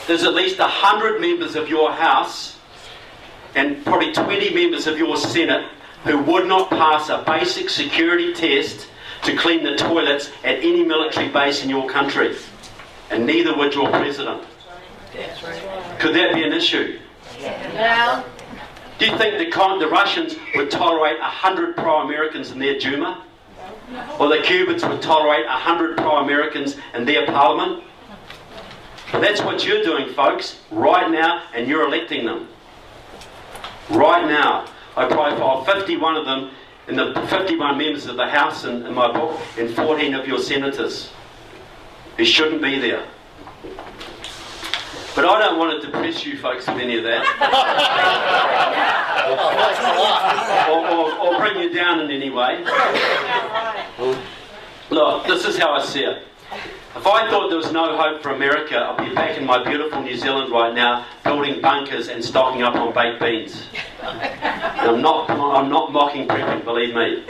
there's at least 100 members of your House and probably 20 members of your Senate who would not pass a basic security test to clean the toilets at any military base in your country. And neither would your president. Could that be an issue? Yeah. Do you think the Russians would tolerate 100 pro-Americans in their Duma? Or the Cubans would tolerate 100 pro-Americans in their parliament? That's what you're doing, folks, right now, and you're electing them. Right now. I profile 51 of them in the 51 members of the House in my book, and 14 of your senators who shouldn't be there. But I don't want to depress you folks with any of that. or bring you down in any way. Look, this is how I see it. If I thought there was no hope for America, I'd be back in my beautiful New Zealand right now, building bunkers and stocking up on baked beans. And I'm not mocking prepping, believe me.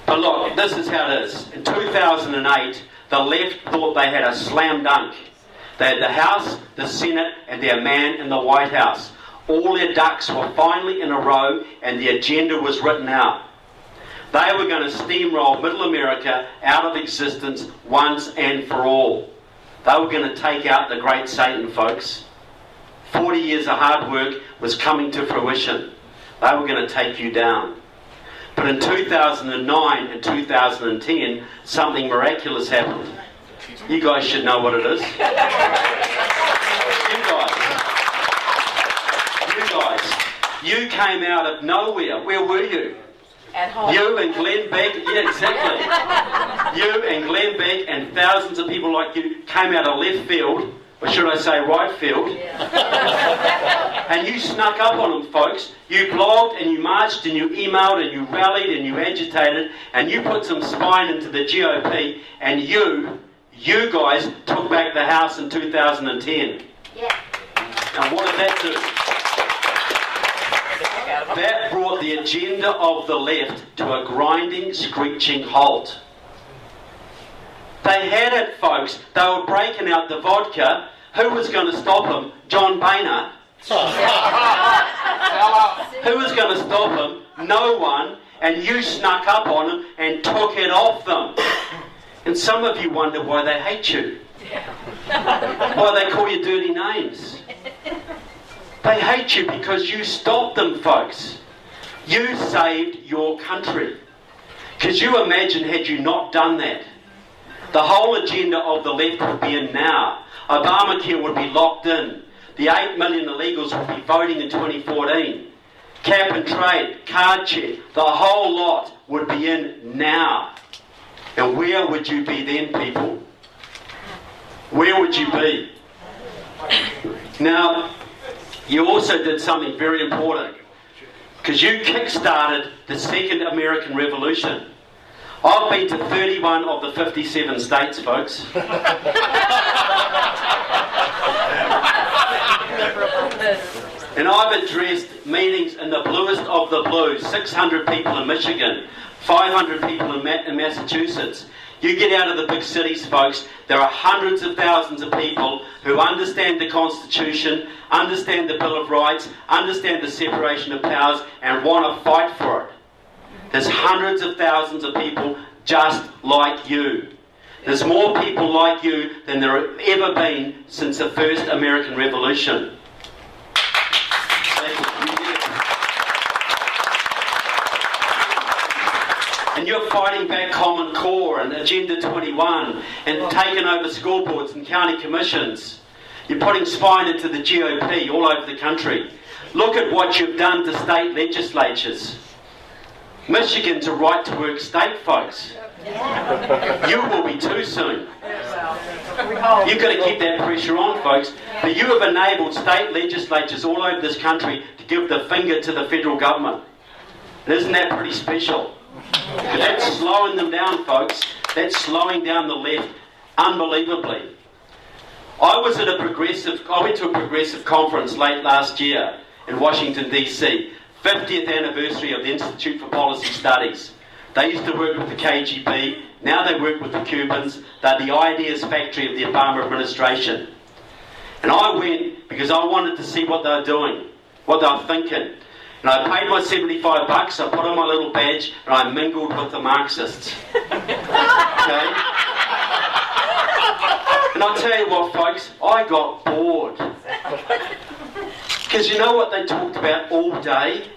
But look, this is how it is. In 2008, the left thought they had a slam dunk. They had the House, the Senate, and their man in the White House. All their ducks were finally in a row, and the agenda was written out. They were going to steamroll Middle America out of existence once and for all. They were going to take out the great Satan, folks. 40 years of hard work was coming to fruition. They were going to take you down. But in 2009 and 2010, something miraculous happened. You guys should know what it is. You came out of nowhere. Where were you? At home. You and Glenn Beck, yeah, exactly. You and Glenn Beck and thousands of people like you came out of left field, or should I say right field, and you snuck up on them, folks. You blogged and you marched and you emailed and you rallied and you agitated and you put some spine into the GOP, and you guys took back the House in 2010. Yeah. And what did that do? That brought the agenda of the left to a grinding, screeching halt. They had it, folks. They were breaking out the vodka. Who was going to stop them? John Boehner. Who was going to stop them? No one. And you snuck up on them and took it off them. And some of you wonder why they hate you. Why they call you dirty names. They hate you because you stopped them, folks. You saved your country. Because you imagine, had you not done that, the whole agenda of the left would be in now. Obamacare would be locked in. The 8 million illegals would be voting in 2014. Cap and trade, card check, the whole lot would be in now. And where would you be then, people? Where would you be? Now, you also did something very important, because you kick-started the second American Revolution. I've been to 31 of the 57 states, folks. And I've addressed meetings in the bluest of the blues, 600 people in Michigan, 500 people in Massachusetts. You get out of the big cities, folks, there are hundreds of thousands of people who understand the Constitution, understand the Bill of Rights, understand the separation of powers, and want to fight for it. There's hundreds of thousands of people just like you. There's more people like you than there have ever been since the first American Revolution. And you're fighting back Common Core and Agenda 21 and taking over school boards and county commissions. You're putting spine into the GOP all over the country. Look at what you've done to state legislatures. Michigan's a right-to-work state, folks. You will be too soon. You've got to keep that pressure on, folks. But you have enabled state legislatures all over this country to give the finger to the federal government. And isn't that pretty special? That's slowing them down, folks. That's slowing down the left unbelievably. I went to a progressive conference late last year in Washington, D.C., 50th anniversary of the Institute for Policy Studies. They used to work with the KGB, now they work with the Cubans. They're the ideas factory of the Obama administration. And I went because I wanted to see what they were doing, what they were thinking. And I paid my $75, I put on my little badge, and I mingled with the Marxists. Okay? And I'll tell you what, folks, I got bored. Because you know what they talked about all day?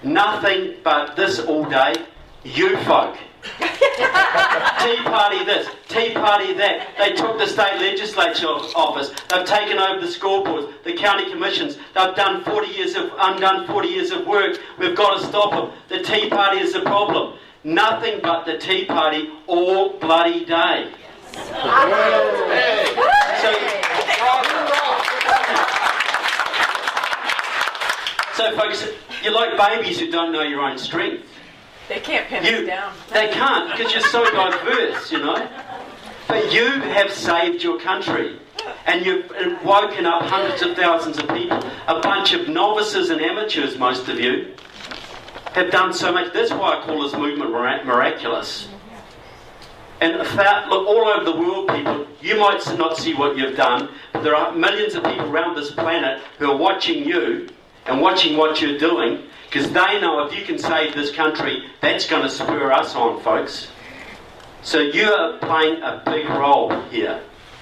Nothing but this all day. You folk. Tea party this, tea party that. They took the state legislature office. They've taken over the scoreboards, the county commissions. They've done undone 40 years of work. We've got to stop them. The tea party is the problem. Nothing but the tea party all bloody day. So folks, you're like babies who don't know your own strength. They can't pin us down. They can't, because you're so diverse, you know. But you have saved your country. And you've woken up hundreds of thousands of people. A bunch of novices and amateurs, most of you, have done so much. That's why I call this movement miraculous. And look, all over the world, people, you might not see what you've done, but there are millions of people around this planet who are watching you and watching what you're doing, because they know if you can save this country, that's going to spur us on, folks. So you are playing a big role here.